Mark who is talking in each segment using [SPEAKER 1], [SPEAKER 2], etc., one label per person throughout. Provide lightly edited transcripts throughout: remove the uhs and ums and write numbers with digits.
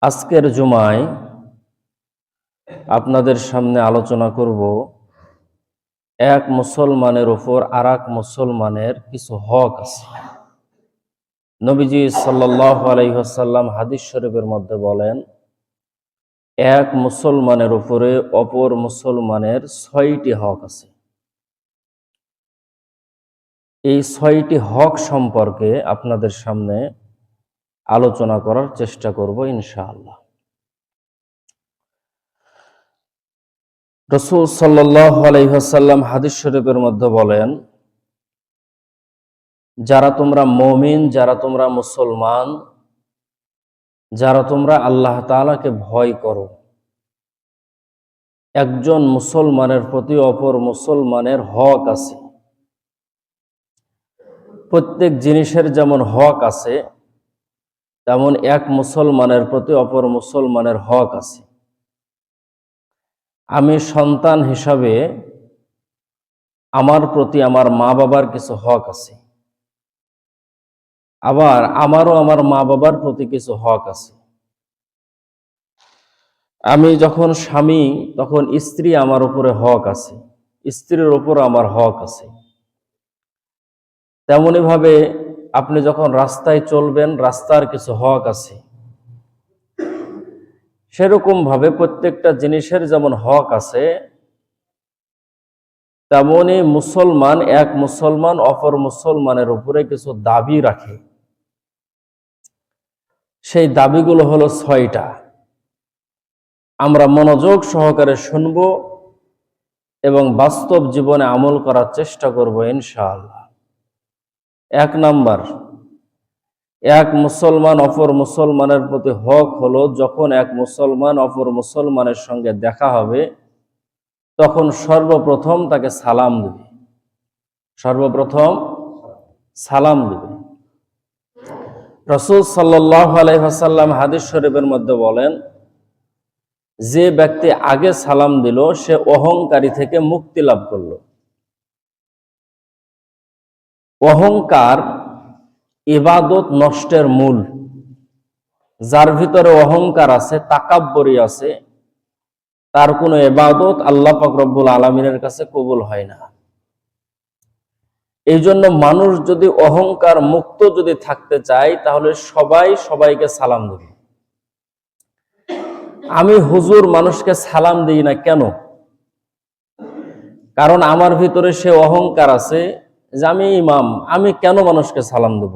[SPEAKER 1] আজকের জুমায় আপনাদের সামনে আলোচনা করব এক মুসলমানের উপর আরেক মুসলমানের কিছু হক আছে। নবীজি সাল্লাল্লাহু আলাইহি ওয়াসাল্লাম হাদিস শরীফের মধ্যে বলেন, এক মুসলমানের উপরে অপর মুসলমানের 6টি হক আছে। এই 6টি হক সম্পর্কে আপনাদের সামনে আলোচনা করার চেষ্টা করব ইনশাআল্লাহ। রাসূল সাল্লাল্লাহু আলাইহি ওয়াসাল্লাম হাদিস শরীফের মধ্যে বলেন, যারা তোমরা মুমিন, যারা তোমরা মুসলমান, যারা তোমরা আল্লাহ তাআলাকে ভয় করো, একজন মুসলমানের প্রতি অপর মুসলমানের হক আছে। প্রত্যেক জিনিসের যেমন হক আছে, তেমন এক মুসলমানের প্রতি অপর মুসলমানের হক আছে। আমি সন্তান হিসাবে আমার প্রতি আমার মা বাবার কিছু হক আছে, আবার আমারও আমার মা বাবার প্রতি কিছু হক আছে। আমি যখন স্বামী, তখন স্ত্রী আমার উপরে হক আছে, স্ত্রীর উপর আমার হক আছে। তেমনি ভাবে আপনি যখন রাস্তায় চলবেন, রাস্তার কিছু হক আছে। সেরকম ভাবে প্রত্যেকটা জিনিসের যেমন হক আছে, তেমনি মুসলমান এক মুসলমান অপর মুসলমানের উপরে কিছু দাবি রাখে। সেই দাবিগুলো হলো 6টা। আমরা মনোযোগ সহকারে শুনব এবং বাস্তব জীবনে আমল করার চেষ্টা করব ইনশাআল্লাহ। 1 নাম্বার, এক মুসলমান অপর মুসলমানের প্রতি হক হলো, যখন এক মুসলমান অপর মুসলমানের সঙ্গে দেখা হবে, তখন সর্বপ্রথম তাকে সালাম দেবে। সর্বপ্রথম সালাম দেবে। রাসূল সাল্লাল্লাহু আলাইহি ওয়াসাল্লাম হাদিস শরীফের মধ্যে বলেন, যে ব্যক্তি আগে সালাম দিল সে অহংকারী থেকে মুক্তি লাভ করল। অহংকার ইবাদত নষ্টের মূল। যার ভিতরে অহংকার আছে, তাকাব্বুরি আছে, তার কোনো ইবাদত আল্লাহ পাক রব্বুল আলামিনের কাছে কবুল হয় না। এই জন্য মানুষ যদি অহংকার মুক্ত যদি থাকতে চায়, তাহলে সবাই সবাইকে সালাম দেবে। আমি হুজুর মানুষকে সালাম দিই না কেন? কারণ আমার ভিতরে সে অহংকার আছে যে আমি ইমাম, আমি কেন মানুষকে সালাম দেব?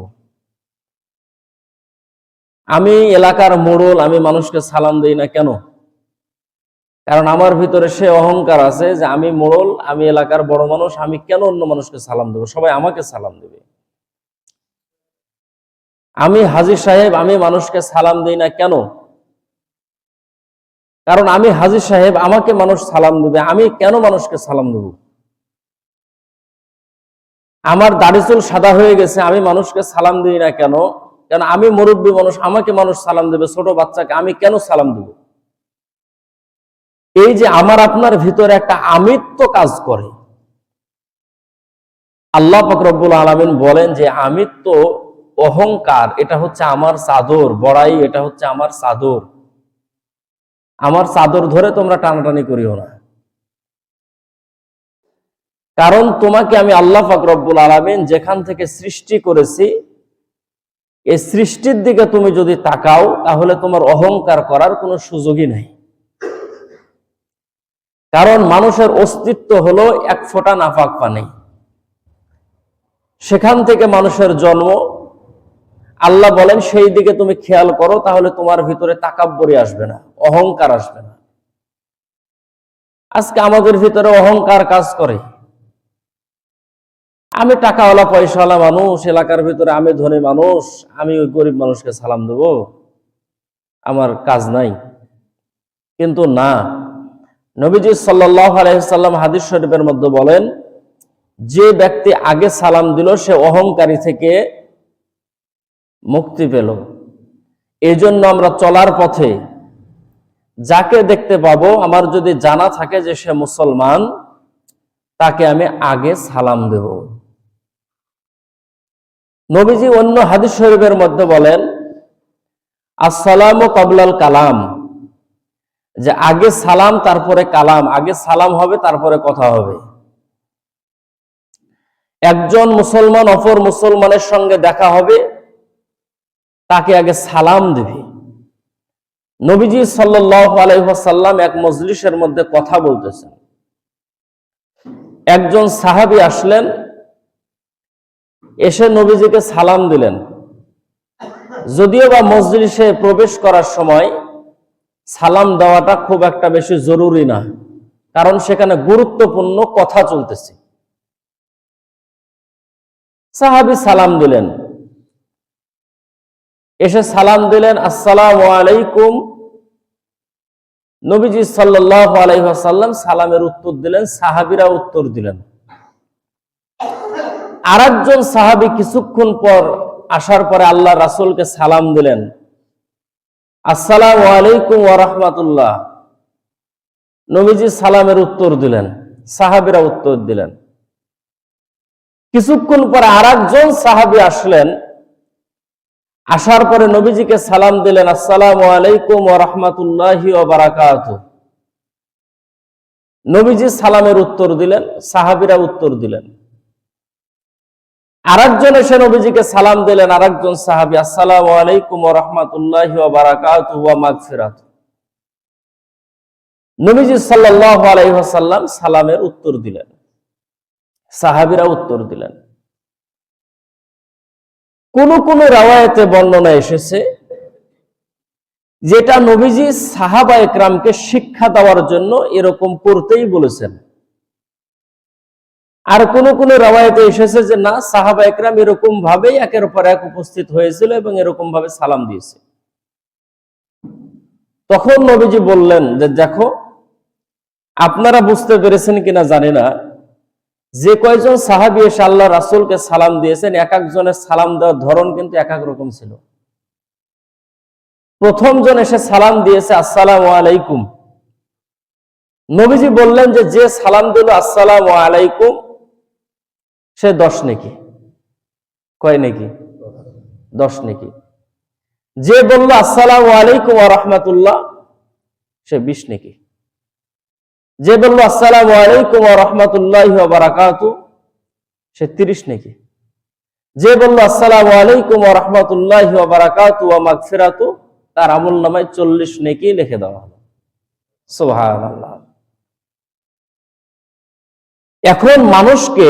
[SPEAKER 1] আমি এলাকার মোড়ল, আমি মানুষকে সালাম দিই না কেন? কারণ আমার ভিতরে সে অহংকার আছে যে আমি মোড়ল, আমি এলাকার বড় মানুষ, আমি কেন অন্য মানুষকে সালাম দেব? সবাই আমাকে সালাম দেবে। আমি হাজী সাহেব, আমি মানুষকে সালাম দিই না কেন? কারণ আমি হাজী সাহেব, আমাকে মানুষ সালাম দেবে, আমি কেন মানুষকে সালাম দেব? আমার দাড়ি চুল সাদা হয়ে গেছে, আমি মানুষকে সালাম দিই না কেন? কারণ আমি মুরব্বী মানুষ, আমাকে মানুষ সালাম দেবে। ছোট বাচ্চাকে আমি কেন সালাম দেব? এই যে আমার আপনার ভিতরে একটা আমিত্ব কাজ করে। আল্লাহ পাক রব্বুল আলামিন বলেন যে আমিত্ব, অহংকার, এটা হচ্ছে আমার চাদর, বড়াই, এটা হচ্ছে আমার চাদর। আমার চাদর ধরে তোমরা টানাটানি করিও না। কারণ তোমাকে আমি আল্লাহ পাক রব্বুল আলামিন যেখান থেকে সৃষ্টি করেছি, এই সৃষ্টির দিকে তুমি যদি তাকাও, তাহলে তোমার অহংকার করার কোনো সুযোগই নাই। কারণ মানুষের অস্তিত্ব হলো এক ফোঁটা নাপাক পানি। সেখান থেকে মানুষের জন্ম। আল্লাহ বলেন সেই দিকে তুমি খেয়াল করো, তাহলে তোমার ভিতরে তাকাব্বুরি আসবে না, অহংকার আসবে না। আজকে আমাদের ভিতরে অহংকার কাজ করে। আমি টাকাওয়ালা পয়সাওয়ালা মানুষ, এলাকার ভিতরে আমি ধনী মানুষ, আমি ওই গরিব মানুষকে সালাম দেব, আমার কাজ নাই। কিন্তু না, নবীজি সাল্লাল্লাহু আলাইহি ওয়াসাল্লাম হাদিস শরীফের মধ্যে বলেন, যে ব্যক্তি আগে সালাম দিল সে অহংকারী থেকে মুক্তি পেল। এই জন্য আমরা চলার পথে যাকে দেখতে পাবো, আমার যদি জানা থাকে যে সে মুসলমান, তাকে আমি আগে সালাম দেব। নবীজি অন্য হাদিস শরীফের মধ্যে বলেন, আসসালামু ক্বাবলাল কালাম, যে আগে সালাম তারপরে কালাম, আগে সালাম হবে তারপরে কথা হবে। একজন মুসলমান অপর মুসলমানের সঙ্গে দেখা হবে, তাকে আগে সালাম দিবে। নবীজি সাল্লাল্লাহু আলাইহি ওয়াসাল্লাম এক মজলিসের মধ্যে কথা বলতেছেন, একজন সাহাবী আসলেন, এসে নবীজিকে সালাম দিলেন। যদিও বা মজলিসে প্রবেশ করার সময় সালাম দেওয়াটা খুব একটা বেশি জরুরি না, কারণ সেখানে গুরুত্বপূর্ণ কথা চলতেছে। সাহাবী সালাম দিলেন, এসে সালাম দিলেন, আসসালামু আলাইকুম। নবীজি সাল্লাল্লাহু আলাইহি ওয়াসাল্লাম সালামের উত্তর দিলেন, সাহাবীরা উত্তর দিলেন। আরেকজন সাহাবী কিছুক্ষণ পর আসার পরে আল্লাহ রাসূলকে সালাম দিলেন, আসসালামু আলাইকুম ওয়া রাহমাতুল্লাহ। নবীজি সালামের উত্তর দিলেন, সাহাবীরা উত্তর দিলেন। কিছুক্ষণ পরে আরেকজন সাহাবী আসলেন, আসার পরে নবীজিকে সালাম দিলেন, আসসালামু আলাইকুম ওয়া রাহমাতুল্লাহি ওয়া বারাকাতুহু। নবীজি সালামের উত্তর দিলেন, সাহাবীরা উত্তর দিলেন। আরেকজন এসে নবীজিকে সালাম দিলেন, আরেকজন সাহাবী, আসসালামু আলাইকুম ওয়া রাহমাতুল্লাহি ওয়া বারাকাতুহু ওয়া মাগফিরাতুহু। নবীজি সাল্লাল্লাহু আলাইহি ওয়াসাল্লাম সালামের উত্তর দিলেন, সাহাবীরা উত্তর দিলেন। কোন কোন রাওয়ায়াতে বর্ণনা এসেছে যেটা নবীজি সাহাবা একরামকে শিক্ষা দেওয়ার জন্য এরকম করতেই বলেছেন। আর কোন কোন রাওয়ায়াতে এসেছে যে না, সাহাবা একরাম এরকম ভাবেই একের পর এক উপস্থিত হয়েছিল এবং এরকম ভাবে সালাম দিয়েছে। তখন নবীজি বললেন যে দেখো, আপনারা বুঝতে পেরেছেন কিনা জানি না, যে কয়জন সাহাবী এসে আল্লাহ রাসূলকে সালাম দিয়েছেন, এক একজনের সালাম দেওয়ার ধরন কিন্তু এক এক রকম ছিল। প্রথম জন এসে সালাম দিয়েছে, আসসালামু আলাইকুম। নবীজি বললেন যে যে সালাম দিল আসসালামু আলাইকুম, সে 10 নেকি। কয় নেকি? 10 নেকি। যে বলল আসসালামু আলাইকুম ওয়া রাহমাতুল্লাহ, সে 20 নেকি। যে বলল আসসালামু আলাইকুম ওয়া রাহমাতুল্লাহি ওয়া বারাকাতুহু, সে 30 নেকি। যে বলল আসসালামু আলাইকুম ওয়া রাহমাতুল্লাহি ওয়া বারাকাতুহু ওয়া মাগফিরাতুহু, তার আমলনামায় 40 নেকি লিখে দেওয়া হলো। সুবহানাল্লাহ। এখন মানুষকে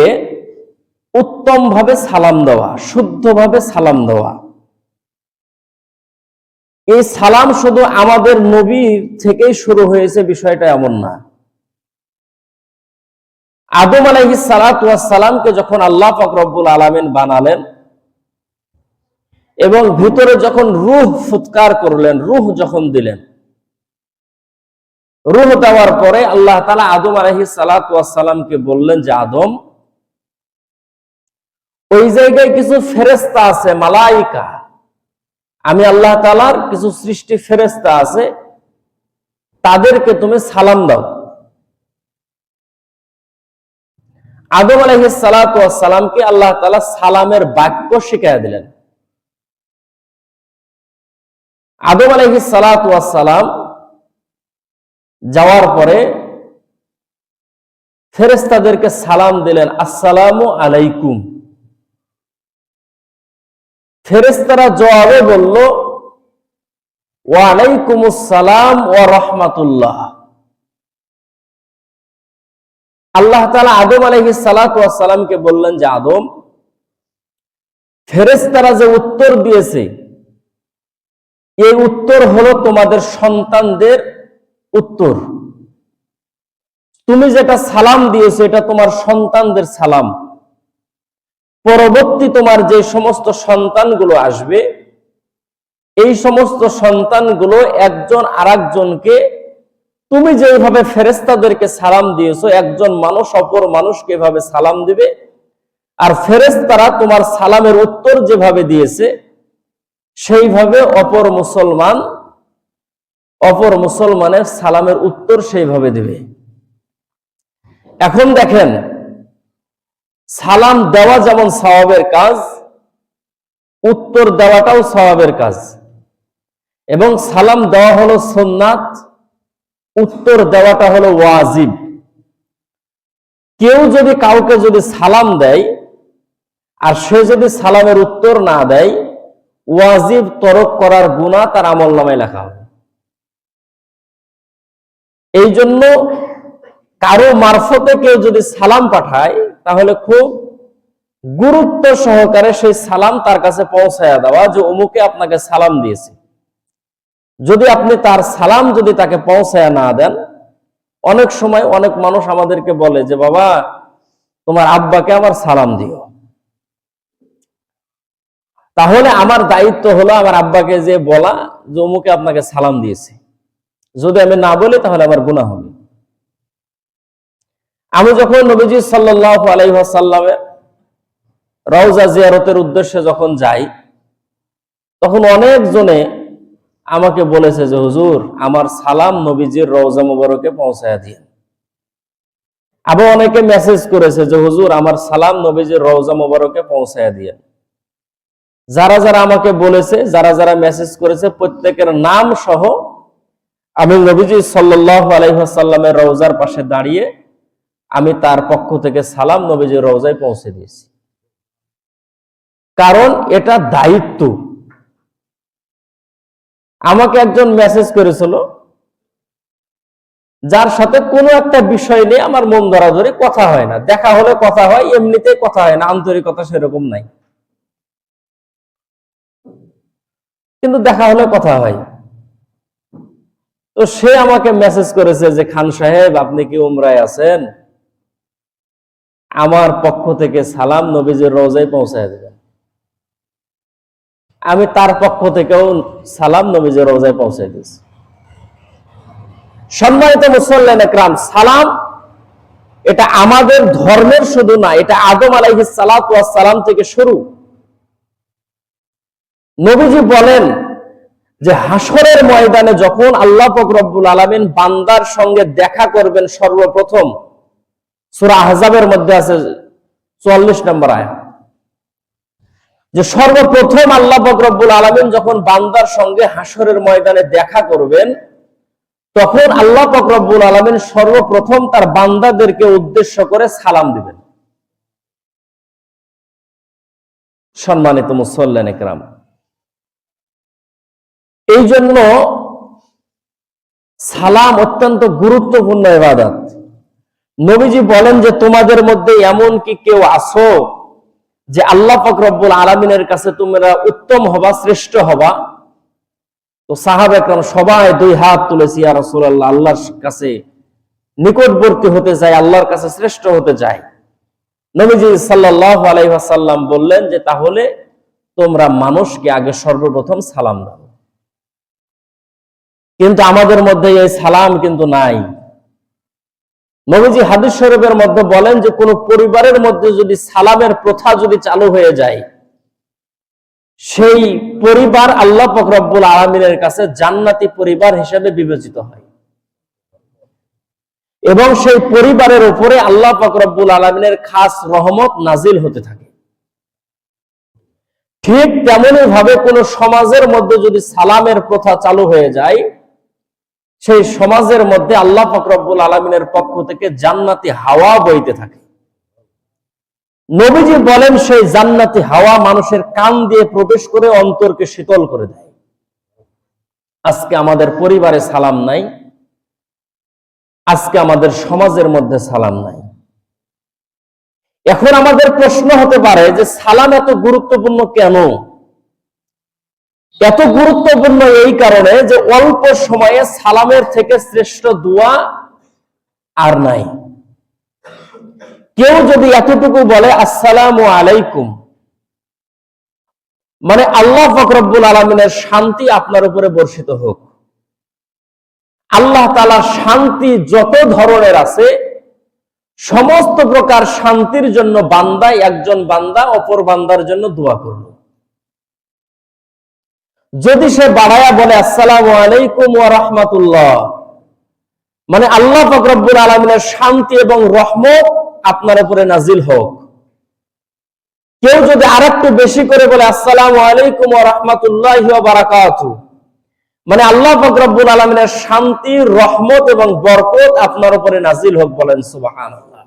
[SPEAKER 1] উত্তম ভাবে সালাম দেওয়া, শুদ্ধভাবে সালাম দেওয়া, এই সালাম শুধু আমাদের নবী থেকেই শুরু হয়েছে বিষয়টা এমন না। আদম আলাইহিস সালাতু ওয়াস সালামকে যখন আল্লাহ পাক রব্বুল আলামিন বানালেন এবং ভিতরে যখন রূহ ফুৎকার করলেন, রূহ যখন দিলেন, রূহ দেওয়ার পরে আল্লাহ তাআলা আদম আলাইহিস সালাতু ওয়াস সালামকে বললেন যে আদম, ওই জায়গায় কিছু ফেরেশতা আছে, মালায়েকা, আমি আল্লাহ তাআলার কিছু সৃষ্টি ফেরেশতা আছে, তাদেরকে তুমি সালাম দাও। আদম আলাইহিস সালাতু ওয়াস সালামকে আল্লাহ তাআলা সালামের বাক্য শিখিয়ে দিলেন। আদম আলাইহিস সালাতু ওয়াস সালাম যাওয়ার পরে ফেরেশতাদেরকে সালাম দিলেন, আসসালামু আলাইকুম। ফেরেশতারা জবাবে বলল, ওয়া আলাইকুমুস সালাম ওয়া রাহমাতুল্লাহ। আল্লাহ তাআলা আদম আলাইহিস সালাতু ওয়াস সালামকে বললেন যে আদম, ফেরেশতারা যে উত্তর দিয়েছে, এই উত্তর হলো তোমাদের সন্তানদের উত্তর। তুমি যেটা সালাম দিয়েছো এটা তোমার সন্তানদের সালাম। পরবর্তী তোমার যে সমস্ত সন্তানগুলো আসবে, এই সমস্ত সন্তানগুলো একজন আরেকজনকে, তুমি যেভাবে ফেরেশতাদেরকে সালাম দিয়েছো, একজন মানুষ অপর মানুষকে এভাবে সালাম দিবে। আর ফেরেশতারা তোমার সালামের উত্তর যেভাবে দিয়েছে, সেইভাবে অপর মুসলমানের সালামের উত্তর সেইভাবে দিবে। এখন দেখেন, সালাম দেওয়া যেমন সওয়াবের কাজ, উত্তর দেওয়াটাও সওয়াবের কাজ। এবং সালাম দেওয়া হলো সুন্নাত, উত্তর দেওয়াটা হলো ওয়াজিব। কেউ যদি কাউকে সালাম দেয় আর সে যদি সালামের উত্তর না দেয়, ওয়াজিব তরক করার গুনাহ তার আমলনামায় লেখা হবে। এই জন্য কারো মারফতে কেউ যদি সালাম পাঠায়, তাহলে খুব গুরুত্ব সহকারে সেই সালাম তার কাছে পৌঁছায়া দেওয়া, যে অমুকে আপনাকে সালাম দিয়েছে। যদি আপনি তার সালাম তাকে পৌঁছায়া না দেন, অনেক সময় অনেক মানুষ আমাদেরকে বলে যে বাবা, তোমার আব্বাকে আমার সালাম দিও। তাহলে আমার দায়িত্ব হলো আমার আব্বাকে যে বলা যে অমুকে আপনাকে সালাম দিয়েছে। যদি আমি না বলি তাহলে আমার গুনাহ হবে। আমি যখন নবীজি সাল্লাল্লাহু আলাইহি ওয়াসাল্লামের রওজা জিয়ারতের উদ্দেশ্যে যখন যাই, তখন অনেকজনে আমাকে বলেছে যে হুজুর, আমার সালাম নবীজির রওজা মুবারকে পৌঁছায়া দিন। আবার অনেকে মেসেজ করেছে যে হুজুর, আমার সালাম নবীজির রওজা মুবারকে পৌঁছায়া দিন। যারা যারা আমাকে বলেছে, যারা যারা মেসেজ করেছে, প্রত্যেকের নাম সহ আমি নবীজি সাল্লাল্লাহু আলাইহি ওয়াসাল্লামের রওজার পাশে দাঁড়িয়ে আমি তার পক্ষ থেকে সালাম নবীজির রওজায় পৌঁছে দিয়েছি। কারণ এটা দায়িত্ব। আমাকে একজন মেসেজ করেছিল, যার সাথে কোনো একটা বিষয় নিয়ে আমার মন ধরাধরি কথা হয় না, দেখা হলে কথা হয়, এমনিতেই কথা হয় না, আন্তরিকতা সেরকম নাই, কিন্তু দেখা হলে কথা হয়। তো সে আমাকে মেসেজ করেছে যে খান সাহেব, আপনি কি উমরায় আছেন? আমার পক্ষ থেকে সালাম নবীজির রওজায় পৌঁছায় দেবেন। আমি তার পক্ষ থেকেও সালাম নবীজির রওজায় পৌঁছায় দিয়েছি। সম্মানিত মুসল্লিয়ানে কিরাম, সালাম এটা আমাদের ধর্মের শুধু না, এটা আদম আলাইহিস সালাতু ওয়াস সালাম থেকে শুরু। নবীজি বলেন যে হাসরের ময়দানে যখন আল্লাহ পাক রব্বুল আলামিন বান্দার সঙ্গে দেখা করবেন, সর্বপ্রথম সূরা আহজাবের মধ্যে আছে 44 নম্বর আয়াত, যে সর্বপ্রথম আল্লাহ পাক রব্বুল আলামিন যখন বান্দার সঙ্গে হাসরের ময়দানে দেখা করবেন, তখন আল্লাহ পাক রব্বুল আলামিন সর্বপ্রথম তার বান্দাদেরকে উদ্দেশ্য করে সালাম দিবেন। সম্মানিত মুসল্লিয়ানে কিরাম, এই জন্য সালাম অত্যন্ত গুরুত্বপূর্ণ ইবাদত। নবীজি বলেন যে তোমাদের মধ্যে এমন কি কেউ আছো যে আল্লাহ পাক রব্বুল আলামিনের কাছে তোমরা উত্তম হবা, শ্রেষ্ঠ হবা? তো সাহাবা একরাম সবাই দুই হাত তুলেছি, ইয়া রাসূলুল্লাহ, আল্লাহর কাছে নিকটবর্তী হতে চাই, আল্লাহর কাছে শ্রেষ্ঠ হতে চাই। নবীজি সাল্লাল্লাহু আলাইহি ওয়াসাল্লাম বললেন যে তাহলে তোমরা মানুষকে আগে সর্বপ্রথম সালাম দাও। কিন্তু আমাদের মধ্যে এই সালাম কিন্তু নাই। নবীজি হাদিস শরীফের মধ্যে বলেন যে কোন পরিবারের মধ্যে যদি সালামের প্রথা যদি চালু হয়ে যায়, সেই পরিবার আল্লাহ পাক রব্বুল আলামিনের কাছে জান্নাতি পরিবার হিসেবে বিবেচিত হয়, এবং সেই পরিবারের উপরে আল্লাহ পাক রব্বুল আলামিনের খাস রহমত নাজিল হতে থাকে। ঠিক তেমনি ভাবে কোন সমাজের মধ্যে যদি সালামের প্রথা চালু হয়ে যায়, সেই সমাজের মধ্যে আল্লাহ পাক রব্বুল আলামিনের পক্ষ থেকে জান্নাতি হাওয়া বইতে থাকে। নবীজি বলেন সেই জান্নাতি হাওয়া মানুষের কান দিয়ে প্রবেশ করে অন্তরকে শীতল করে দেয়। আজকে আমাদের পরিবারে সালাম নাই, আজকে আমাদের সমাজের মধ্যে সালাম নাই। এখন আমাদের প্রশ্ন হতে পারে যে সালাম এত গুরুত্বপূর্ণ কেন? এত গুরুত্বপূর্ণ এই কারণে যে অল্প সময়ে সালামের থেকে শ্রেষ্ঠ দোয়া আর নাই। কেউ যদি এতটুকু বলে আসসালামু আলাইকুম, মানে আল্লাহ পাক রব্বুল আলামিনের শান্তি আপনার উপরে বর্ষিত হোক। আল্লাহ তাআলার শান্তি যত ধরনের আছে, সমস্ত প্রকার শান্তির জন্য একজন বান্দা অপর বান্দার জন্য দোয়া করল। যদি সে বাড়ায়া বলে আসসালামু আলাইকুম ওয়া রাহমাতুল্লাহ, মানে আল্লাহ পাক রব্বুল আলামিনের শান্তি এবং রহমত আপনার উপরে নাজিল হোক। কেউ যদি আরেকটু বেশি করে বলে আসসালামু আলাইকুম ওয়া রাহমাতুল্লাহি ওয়া বারাকাতুহু, মানে আল্লাহ পাক রব্বুল আলামিনের শান্তি, রহমত এবং বরকত আপনার উপরে নাজিল হোক, বলেন সুবহানাল্লাহ।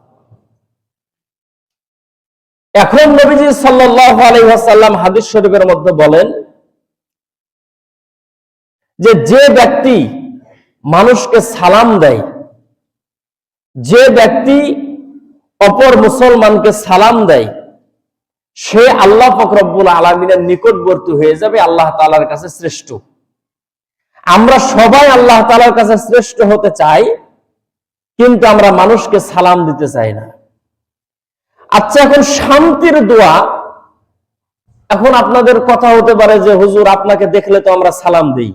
[SPEAKER 1] এখন নবীজি সাল্লাল্লাহু আলাইহি ওয়াসাল্লাম হাদিস শরীফের মধ্যে বলেন যে ব্যক্তি মানুষকে সালাম দেয়, যে ব্যক্তি অপর মুসলমানকে সালাম দেয়, সে আল্লাহ পাক রব্বুল আলামিনের নিকটবর্তী হয়ে যাবে, আল্লাহ তাআলার কাছে শ্রেষ্ঠ। আমরা সবাই আল্লাহ তাআলার কাছে শ্রেষ্ঠ হতে চাই, কিন্তু আমরা মানুষকে সালাম দিতে চাই না। আচ্ছা, এখন শান্তির দোয়া, এখন আপনাদের কথা হতে পারে যে হুজুর আপনাকে দেখলে তো আমরা সালাম দেই,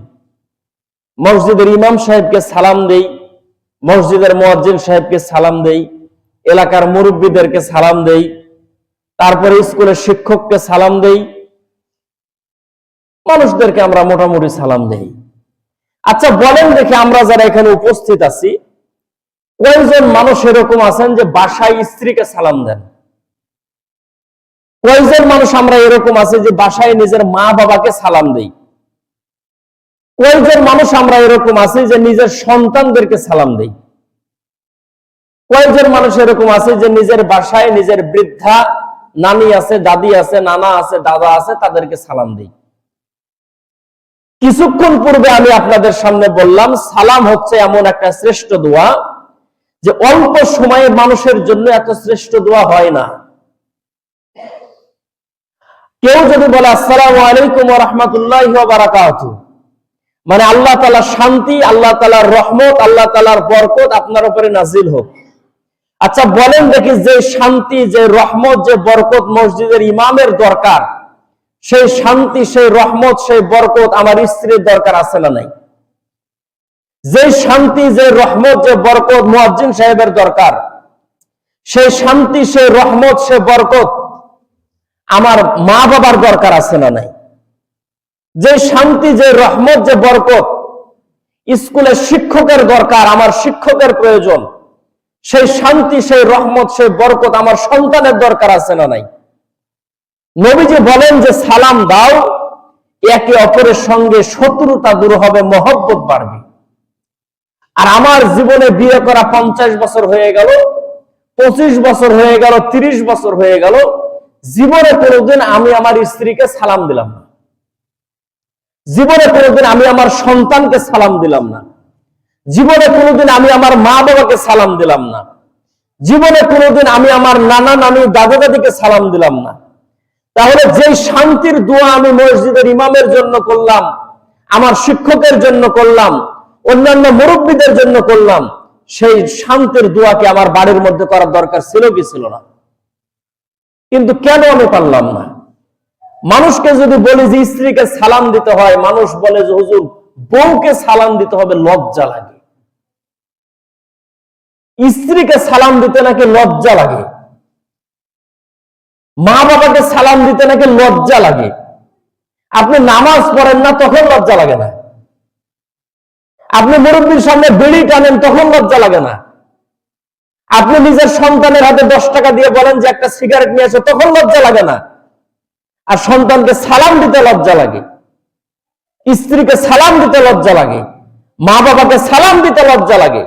[SPEAKER 1] মসজিদের ইমাম সাহেবকে সালাম দেই, মসজিদের মুয়াজ্জিন সাহেবকে সালাম দেই, এলাকার মুরব্বীদেরকে সালাম দেই, তারপরে স্কুলের শিক্ষককে সালাম দেই, মানুষদেরকে আমরা মোটামুটি সালাম দেই। আচ্ছা বলেন দেখি, আমরা যারা এখানে উপস্থিত আছি, কয়জন মানুষ এরকম আছেন যে বাসায় স্ত্রীকে সালাম দেন? কয়জন মানুষ আমরা এরকম আছে যে বাসায় নিজের মা বাবাকে সালাম দেই? কয়জন মানুষ আমরা এরকম আছি যে নিজের সন্তানদেরকে সালাম দেই? কয়জন মানুষ এরকম আছে যে নিজের বাসায় নিজের বৃদ্ধা নানি আছে, দাদি আছে, নানা আছে, দাদা আছে, তাদেরকে সালাম দেই? কিছুক্ষণ পূর্বে আমি আপনাদের সামনে বললাম, সালাম হচ্ছে এমন একটা শ্রেষ্ঠ দোয়া যে অল্প সময়ে মানুষের জন্য এত শ্রেষ্ঠ দোয়া হয় না। কেউ যদি বলে আসসালামু আলাইকুম ওয়া রাহমাতুল্লাহি ওয়া বারাকাতুহু, মানে আল্লাহ তাআলার শান্তি, আল্লাহ তাআলার রহমত, আল্লাহ তাআলার বরকত আপনার উপরে নাজিল হোক। আচ্ছা বলেন দেখি, যে শান্তি, যে রহমত, যে বরকত মসজিদের ইমামের দরকার, সেই শান্তি, সেই রহমত, সেই বরকত আমার স্ত্রীর দরকার আছে না নাই? যে শান্তি, যে রহমত, যে বরকত মুয়াজ্জিন সাহেবের দরকার, সেই শান্তি, সেই রহমত, সেই বরকত আমার মা বাবার দরকার আছে না নাই? যে শান্তি, যে রহমত, যে বরকত স্কুলের শিক্ষকের দরকার, আমার শিক্ষকের প্রয়োজন, সেই শান্তি, সেই রহমত, সেই বরকত আমার সন্তানের দরকার আছে না নাই? নবীজি বলেন যে সালাম দাও, একে অপরের সঙ্গে শত্রুতা দূর হবে, মহব্বত বাড়বে। আর আমার জীবনে বিয়ে করা 50 বছর হয়ে গেল, 25 বছর হয়ে গেল, 30 বছর হয়ে গেল, জীবনে কোনোদিন আমি আমার স্ত্রীকে সালাম দিলাম না, জীবনে কোনোদিন আমি আমার সন্তানকে সালাম দিলাম না, জীবনে কোনোদিন আমি আমার মা বাবাকে সালাম দিলাম না, জীবনে কোনোদিন আমি আমার নানা নানি দাদা দাদিকে সালাম দিলাম না। তাহলে যে শান্তির দোয়া আমি মসজিদের ইমামের জন্য করলাম, আমার শিক্ষকের জন্য করলাম, অন্যান্য মুরব্বীদের জন্য করলাম, সেই শান্তির দোয়াকে আমার বাড়ির মধ্যে করার দরকার ছিল কি ছিল না? কিন্তু কেন আমি পারলাম না? মানুষকে যদি বলি যে স্ত্রীকে সালাম দিতে হয়, মানুষ বলে যে হুজুর বউকে সালাম দিতে হবে, লজ্জা লাগে। স্ত্রীকে সালাম দিতে নাকি লজ্জা লাগে, মা বাবাকে সালাম দিতে নাকি লজ্জা লাগে। আপনি নামাজ পড়েন না, তখন লজ্জা লাগে না? আপনি মুরব্বীর সামনে বিড়ি টানেন, তখন লজ্জা লাগে না? আপনি নিজের সন্তানের হাতে 10 টাকা দিয়ে বলেন যে একটা সিগারেট নিয়ে আসো, তখন লজ্জা লাগে না? আর সন্তানকে সালাম দিতে লজ্জা লাগে, স্ত্রীকে সালাম দিতে লজ্জা লাগে, মা বাবাকে সালাম দিতে লজ্জা লাগে।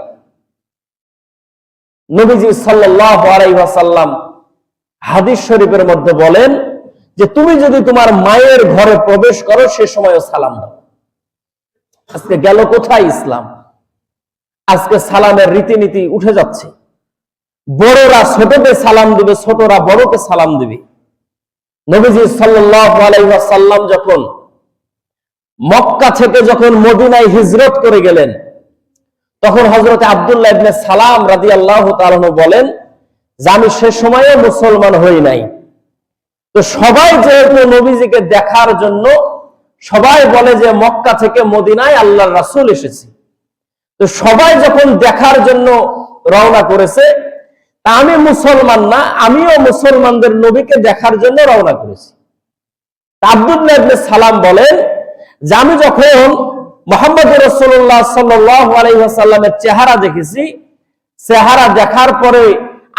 [SPEAKER 1] নবীজি সাল্লাল্লাহু আলাইহি ওয়াসাল্লাম হাদিস শরীফের মধ্যে বলেন যে তুমি যদি তোমার মায়ের ঘরে প্রবেশ করো, সে সময়ও সালাম দাও। আজকে গেল কোথায় ইসলাম? আজকে সালামের রীতিনীতি উঠে যাচ্ছে। বড়রা ছোটকে সালাম দিবে, ছোটরা বড়কে সালাম দিবে। নবীজি সাল্লাল্লাহু আলাইহি ওয়াসাল্লাম যখন মক্কা থেকে যখন মদিনায় হিজরত করে গেলেন, তখন হযরত আব্দুল্লাহ ইবনে সালাম রাদিয়াল্লাহু তাআলা আনহু বলেন যে আমি সে সময়ে মুসলমান হই নাই। তো সবাই যেহেতু নবীজিকে দেখার জন্য সবাই বলে যে মক্কা থেকে মদিনায় আল্লাহর রাসূল এসেছে, তো সবাই যখন দেখার জন্য রওনা করেছে, তা আমি মুসলমান না, আমিও মুসলমানদের নবীকে দেখার জন্য রওনা করেছি। আব্দুল্লাহ ইবনে সালাম বলেন যে আমি যখন মুহাম্মদ রাসূলুল্লাহ সাল্লাল্লাহু আলাইহি ওয়াসাল্লামের চেহারা দেখেছি, চেহারা দেখার পরে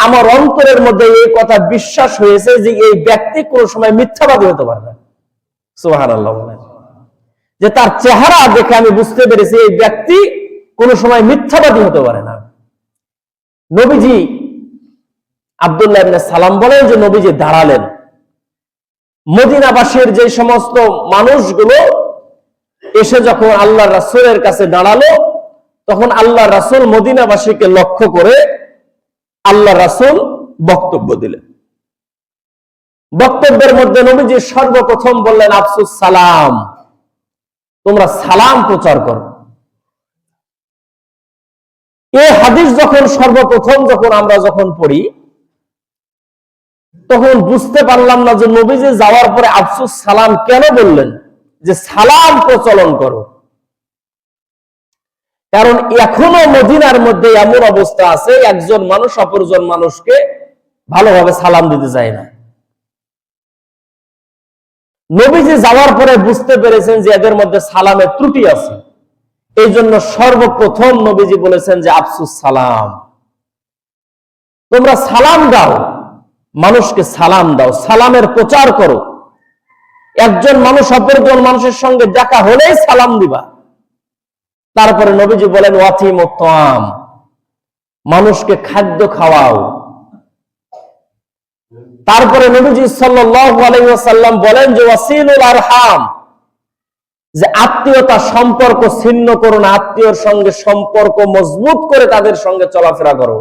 [SPEAKER 1] আমার অন্তরের মধ্যে এই কথা বিশ্বাস হয়েছে যে এই ব্যক্তি কোনো সময় মিথ্যাবাদী হতে পারে না। সুবহানাল্লাহ বলেন যে তার চেহারা দেখে আমি বুঝতে পেরেছি এই ব্যক্তি কোনো সময় মিথ্যাবাদী হতে পারে না। নবীজি আব্দুল্লাহ ইবনে সালাম বলেন যে নবীজি দাঁড়ালেন। মদিনাবাসীর যে সমস্ত মানুষগুলো এসে যখন আল্লাহ রাসূলের কাছে দাঁড়ালো, তখন আল্লাহ রাসূল মদিনাবাসীকে লক্ষ্য করে আল্লাহ রাসূল বক্তব্য দিলেন। বক্তব্যের মধ্যে নবীজি সর্বপ্রথম বললেন, আফসুস সালাম, তোমরা সালাম প্রচার করো। এই হাদিস সর্বপ্রথম আমরা পড়ি, তখন বুঝতে পারলাম না যে নবীজি যাওয়ার পরে আফসুস সালাম কেন বললেন, যে সালাম প্রচলন করো। কারণ এখনো মদিনার মধ্যে এমন অবস্থা আছে, একজন মানুষ অপরজন মানুষকে ভালোভাবে সালাম দিতে চায় না। নবীজি যাওয়ার পরে বুঝতে পেরেছেন যে এদের মধ্যে সালামের ত্রুটি আছে। এই জন্য সর্বপ্রথম নবীজি বলেছেন যে আফসুস সালাম, তোমরা সালাম দাও, মানুষকে সালাম দাও, সালামের প্রচার করো। একজন মানুষ অপরজন মানুষের সঙ্গে দেখা হলেই সালাম দিবা। তারপরে নবীজি বলেন ওয়াতিমুত তাআম, মানুষকে খাদ্য খাওয়াও। তারপরে নবীজি সাল্লাল্লাহু আলাইহি ওয়াসাল্লাম বলেন যে ওয়াসিলুল আরহাম, যে আত্মীয়তা সম্পর্ক ছিন্ন করো না, আত্মীয়র সঙ্গে সম্পর্ক মজবুত করে তাদের সঙ্গে চলাফেরা করো।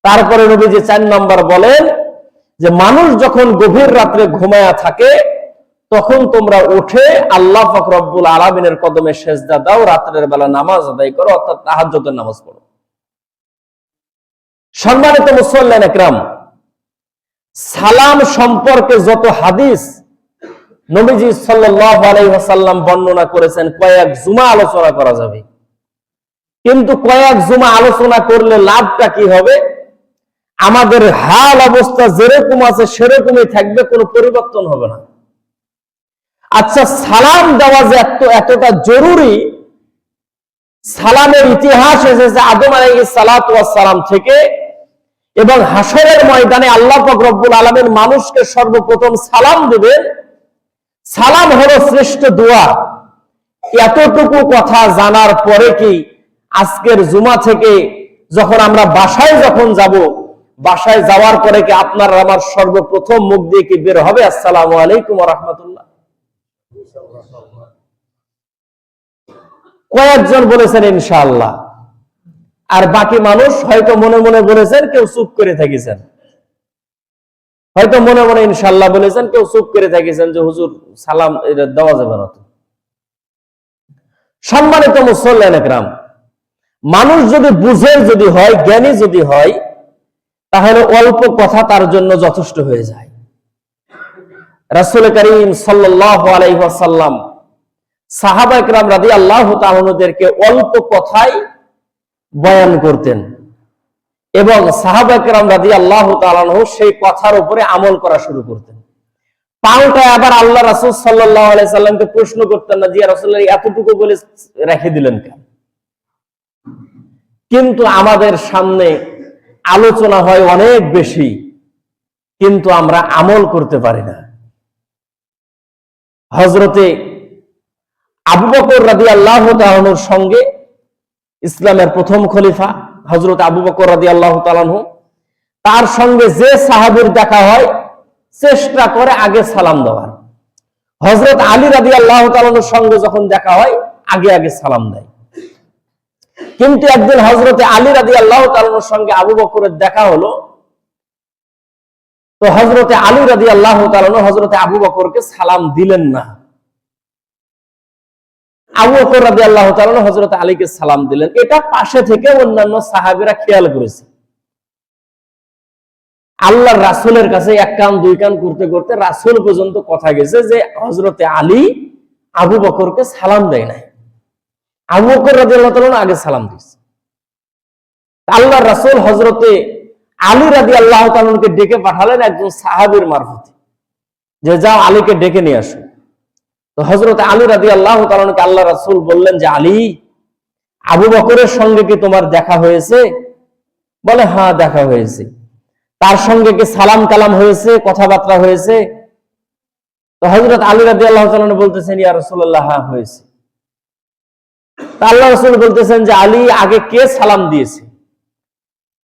[SPEAKER 1] তারপরে নবীজি 4 নম্বর বলেন যে মানুষ যখন গভীর রাত্রে ঘুমায়া থাকে তখন তোমরা উঠে আল্লাহ পাক রব্বুল আলামিনের কদমে সেজদা দাও, রাতের বেলা নামাজ আদায় করো, অর্থাৎ তাহাজ্জুদের নামাজ পড়ো। সম্মানিত মুসল্লিয়ান ইকরাম, সালাম সম্পর্কে যত হাদিস নবীজি সাল্লাল্লাহু আলাইহি ওয়াসাল্লাম বর্ণনা করেছেন, কয়েক জুমা আলোচনা করা যাবে। কিন্তু কয়েক জুমা আলোচনা করলে লাভটা কি হবে? আমাদের হাল অবস্থা যেরকম আছে সেরকমই থাকবে, কোনো পরিবর্তন হবে না। আচ্ছা, সালাম দেওয়া যে এতটা জরুরি, সালামের ইতিহাস এসেছে আদম আলাইহিস সালাতু ওয়াস সালাম থেকে, এবং হাশরের ময়দানে আল্লাহ পাক রব্বুল আলামিন মানুষকে সর্বপ্রথম সালাম দিবেন। সালাম হলো শ্রেষ্ঠ দোয়া। এতটুকু কথা জানার পরে কি আজকের জুমা থেকে যখন আমরা বাসায় যাব, বাসায় যাওয়ার পরে কি আপনার আমার সর্বপ্রথম মুখ দিয়ে কি বের হবে আসসালামু আলাইকুম ওয়া রাহমাতুল্লাহ? কয়েকজন বলেছেন ইনশাআল্লাহ, আর বাকি মানুষ হয়তো মনে মনে বলেছেন, কেউ চুপ করে থাকিছেন। হয়তো মনে মনে ইনশাআল্লাহ বলেছেন, কেউ চুপ করে থাকিছেন যে হুজুর সালাম এটা দেওয়া যাবে না। তো সম্মানিত মুসল্লিয়ান ইকরাম, মানুষ যদি বুঝে, যদি হয়, জ্ঞানী যদি হয়, তাহলে অল্প কথা তার জন্য যথেষ্ট হয়ে যায়। রাসূল করিম সাল্লাল্লাহু আলাইহি ওয়াসাল্লাম সাহাবা কিরাম রাদিয়াল্লাহু তাআলা আনহুদেরকে অল্প কথায় বয়ান করতেন, এবং সাহাবা কিরাম রাদিয়াল্লাহু তাআলা আনহু সেই কথার উপরে আমল করা শুরু করতেন। পাল্টায় আবার আল্লাহ রাসূল সাল্লাল্লাহু আলাইহি সাল্লামকে প্রশ্ন করতেন না, যে ইয়া রাসূলুল্লাহ এতটুকু বলে রেখে দিলেন কেন? কিন্তু আমাদের সামনে আলোচনা হয় অনেক বেশি, কিন্তু আমরা আমল করতে পারি না। হযরতে আবু বকর রাদিয়াল্লাহু তাআলা আনহুর সঙ্গে, ইসলামের প্রথম খলিফা হযরত আবু বকর রাদিয়াল্লাহু তাআলা আনহু, তার সঙ্গে যে সাহাবীর দেখা হয় চেষ্টা করে আগে সালাম দেওয়ার। হযরত আলী রাদিয়াল্লাহু তাআলা আনহুর সঙ্গে যখন দেখা হয় আগে আগে সালাম দেয়। কিন্তু একদিন হযরত আলী রাদিয়াল্লাহু তাআলা আনহুর সঙ্গে আবু বকরের দেখা হলো। তো হযরত আলী রাদিয়াল্লাহু তাআলা আনহু হযরত আবু বকরকে সালাম দিলেন না। আবু বকর রাদিয়াল্লাহু তাআলা আনহু হযরত আলীকে সালাম দিলেন। এটা পাশে থেকে অন্যান্য সাহাবীরা খেয়াল করেছে। আল্লাহর রাসূলের কাছে এক কান দুই কান করতে করতে রাসূল পর্যন্ত কথা গেছে যে হযরত আলী আবু বকরকে সালাম দেয় নাই, আবু বকর রাদিয়াল্লাহু তাআলা আগে সালাম দিয়েছে। আল্লাহর রাসূল হযরত আলী রাদিয়াল্লাহু তাআলাকে ডেকে পাঠালেন একজন সাহাবীর মারফতে, যে যাও আলীকে ডেকে নিয়ে আসো। তো হযরত আলী রাদিয়াল্লাহু তাআলাকে আল্লাহ রাসূল বললেন যে আলী, আবু বকরের সঙ্গে কি তোমার দেখা হয়েছে? বলে হ্যাঁ দেখা হয়েছে। তার সঙ্গে কি সালাম কালাম হয়েছে, কথাবার্তা হয়েছে? তো হযরত আলী রাদিয়াল্লাহু তাআলা বলতেছেন, ইয়া রাসূলুল্লাহ, হ্যাঁ হয়েছে। তা আল্লাহ রাসূল বলতেছেন যে আলী আগে কে সালাম দিয়েছে?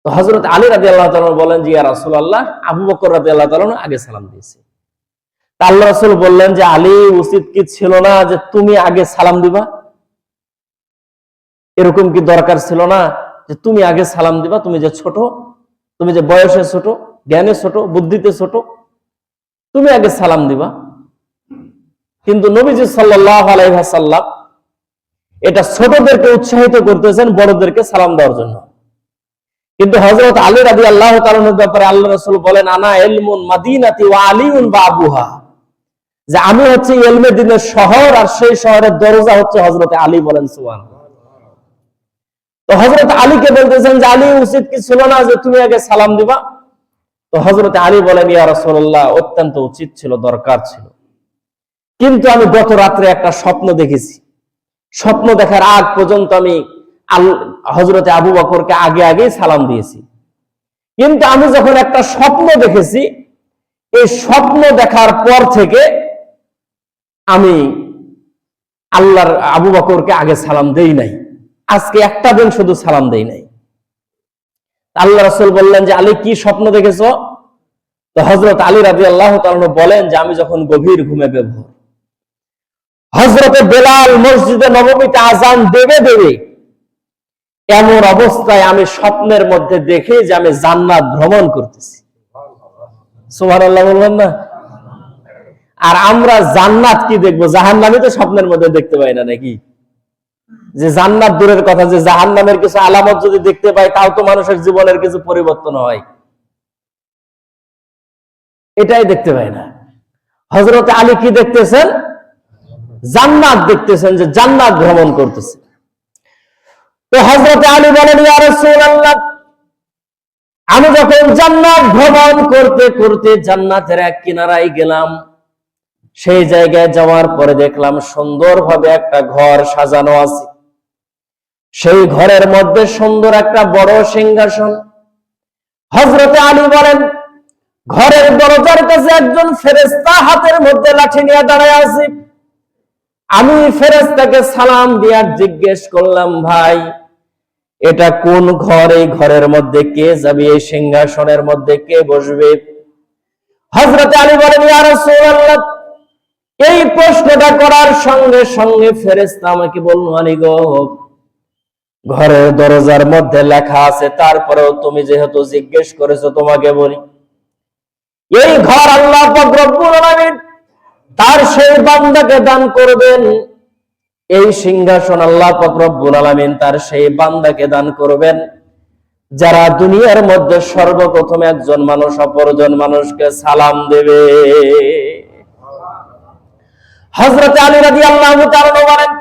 [SPEAKER 1] তো হযরত আলী রাদিয়াল্লাহু তাআলা বলেন যে ইয়া রাসূলুল্লাহ, আবু বকর রাদিয়াল্লাহু তাআলা আগে সালাম দিয়েছে। তা আল্লাহ রাসূল বললেন যে আলী, উচিত কি ছিল না যে তুমি আগে সালাম দিবা? এরকম কি দরকার ছিল না যে তুমি আগে সালাম দিবা? তুমি যে ছোট, তুমি যে বয়সে ছোট, জ্ঞানে ছোট, বুদ্ধিতে ছোট, তুমি আগে সালাম দিবা। কিন্তু নবীজি সাল্লাল্লাহু আলাইহি ওয়াসাল্লাম এটা ছোটদেরকে উৎসাহিত করতেছেন বড়দেরকে সালাম দেওয়ার জন্য। কিন্তু হযরত আলী রাদিয়াল্লাহু তাআলার ব্যাপারে আল্লাহ রাসূল বলেন, আনা ইলমুন মাদিনাতি ওয়া আলিউন বাবুহা, যে আমি হচ্ছে ইলমে দ্বীনের শহর, আর সেই শহরের দরজা হচ্ছে হযরত আলী। বলেন সুবহানাল্লাহ। তো হযরত আলীকে বলতেছেন যে আলী, উচিত কি ছিল না যে তুমি আগে সালাম দিবা? তো হযরত আলী বলেন, ইয়া রাসূলুল্লাহ, অত্যন্ত উচিত ছিল, দরকার ছিল। কিন্তু আমি গত রাত্রে একটা স্বপ্ন দেখেছি। স্বপ্ন দেখার আগ পর্যন্ত আমি হযরতে আবু বকরকে আগে আগেই সালাম দিয়েছি। কিন্তু আমি যখন একটা স্বপ্ন দেখেছি, এই স্বপ্ন দেখার পর থেকে আমি আল্লাহর আবু বকরকে আগে সালাম দেই নাই। আজকে একটা দিন শুধু সালাম দেই নাই। আল্লাহ রাসূল বললেন যে আলী, কি স্বপ্ন দেখেছো? তো হযরত আলী রাদিয়াল্লাহু তাআলা বলেন যে আমি যখন গভীর ঘুমে বিভোর, হযরতে বেলাল মসজিদে নববীতে আযান দেবে দেবে এমন অবস্থায় আমি স্বপ্নের মধ্যে দেখি যে আমি জান্নাত ভ্রমণ করতেছি। সুবহানাল্লাহ বলবেন না? আর আমরা জান্নাত কি দেখবো? জাহান্নামই তো স্বপ্নের মধ্যে দেখতে পাই না নাকি? যে জান্নাত দূরের কথা, যে জাহান্নামের কিছু আলামত যদি দেখতে পাই, তাও তো মানুষের জীবনের কিছু পরিবর্তন হয়। এটাই দেখতে পাই না। হযরত আলী কি দেখতেছেন? জান্নাত দেখতেছেন, যে জান্নাত ভ্রমণ করতেছে। তো হযরত আলী বলেন, ইয়া রাসূলুল্লাহ, আমি যখন জান্নাত ভ্রমণ করতে করতে জান্নাতের এক কিনারায় গেলাম, সেই জায়গায় যাওয়ার পরে দেখলাম সুন্দরভাবে একটা ঘর সাজানো আছে। সেই ঘরের মধ্যে সুন্দর একটা বড় সিংহাসন। হযরত আলী বলেন, ঘরের দরজার কাছে একজন ফেরেশতা হাতের মধ্যে লাঠি নিয়ে দাঁড়ায় আছে। আমি ফেরেশতাকে সালাম দিয়ে জিজ্ঞেস করলাম, ভাই, এটা কোন ঘর? এই ঘরের মধ্যে কে যাবে? এই সিংহাসনের মধ্যে কে বসবে? হযরত আলী বলেন, ইয়া রাসূলুল্লাহ, এই প্রশ্নটা করার সঙ্গে সঙ্গে ফেরেশতা আমাকে বলল, আলী গো, ঘরের দরজার মধ্যে লেখা আছে, তারপরেও তুমি যেহেতু জিজ্ঞেস করেছো তোমাকে বলি, এই ঘর আল্লাহ পাক রব্বুল আলামিন তার সেই বান্দাকে দান করবেন। এই সিংহাসন আল্লাহ পাক রব্বুল আলামিন তার সেই বান্দাকে দান করবেন যারা দুনিয়ার মধ্যে সর্বপ্রথম একজন মানুষ অপরজন মানুষকে সালাম দেবে। হযরত আলী রাদিয়াল্লাহু তাআলা বলেন,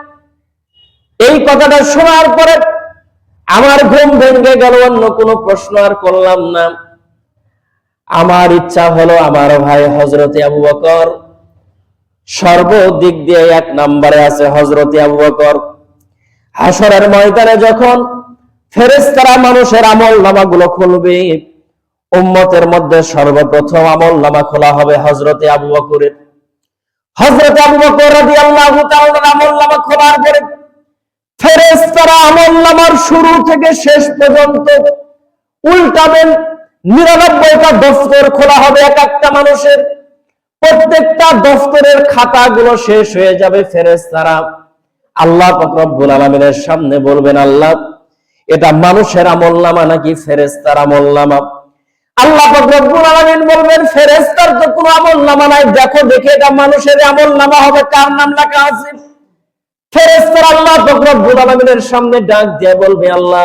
[SPEAKER 1] এই কথাটা শোনার পরে আমার ঘুম ভেঙে গেল। অন্য কোনো প্রশ্ন আর করলাম না। আমার ইচ্ছা হলো আমার ভাই হযরতে আবু বকর সর্বদিক দিয়ে এক নম্বরে আছে। হযরতে আবু বকর হাশরের ময়দানে যখন ফেরেশতারা মানুষের আমলনামাগুলো খুলবে, উম্মতের মধ্যে সর্বপ্রথম আমলনামা খোলা হবে হযরতে আবু বকরের। হযরতে আবু বকর রাদিয়াল্লাহু তাআলার আমলনামা খোলার পরে ফেরেশতারা আমলনামার শুরু থেকে শেষ পর্যন্ত উল্টাবেন। ৯৯টা দফতর খোলা হবে এক একটা মানুষের। প্রত্যেকটা দফতরের খাতাগুলো শেষ হয়ে যাবে। ফেরেশতারা আল্লাহ পাক রব্বুল আলামিনের সামনে বলবেন, আল্লাহ, এটা মানুষের আমলনামা নাকি ফেরেশতার আমলনামা? আল্লাহ পাক রব্বুল আলামিন বলবেন, ফেরেশতার তো কোনো আমলনামা নাই, দেখো দেখে এটা মানুষের আমলনামা হবে, কার নাম লেখা আছে? ফেরেশতারা আল্লাহ পাক রব্বুল আলামিনের সামনে ডাক দিয়ে বলবে, আল্লাহ,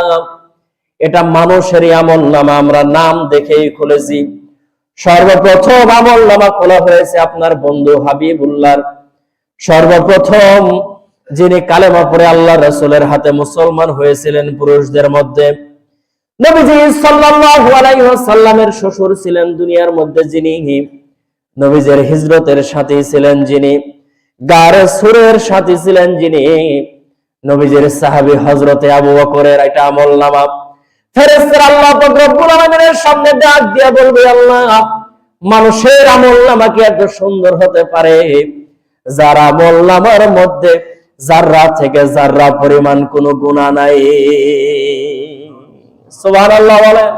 [SPEAKER 1] এটা মানুষেরই আমলনামা, আমরা নাম দেখেই খুলেছি। সর্বপ্রথম আমলনামা খোলা হয়েছে আপনার বন্ধু হাবিবুল্লাহর। সর্বপ্রথম যিনি কালেমা পড়ে আল্লাহ রাসূলের হাতে মুসলমান হয়েছিলেন পুরুষদের মধ্যে, নবীজি সাল্লাল্লাহু আলাইহি ওয়াসাল্লামের শ্বশুর ছিলেন দুনিয়ার মধ্যে যিনি, নবীজির হিজরতের সাথী ছিলেন যিনি, গারে সুরের সাথী ছিলেন যিনি, নবীজির সাহাবী হযরতে আবু বকরের এটা আমলনামা। ফেরেশতারা আল্লাহ পাক রব্বুল আলামিনের সামনে ডাক দিয়ে বলবে, আল্লাহ, মানুষের আমলনামা কি এত সুন্দর হতে পারে যার আমলনামার মধ্যে জাররা থেকে জাররা পরিমাণ কোনো গুনাহ নাই? সুবহানাল্লাহ বলেন।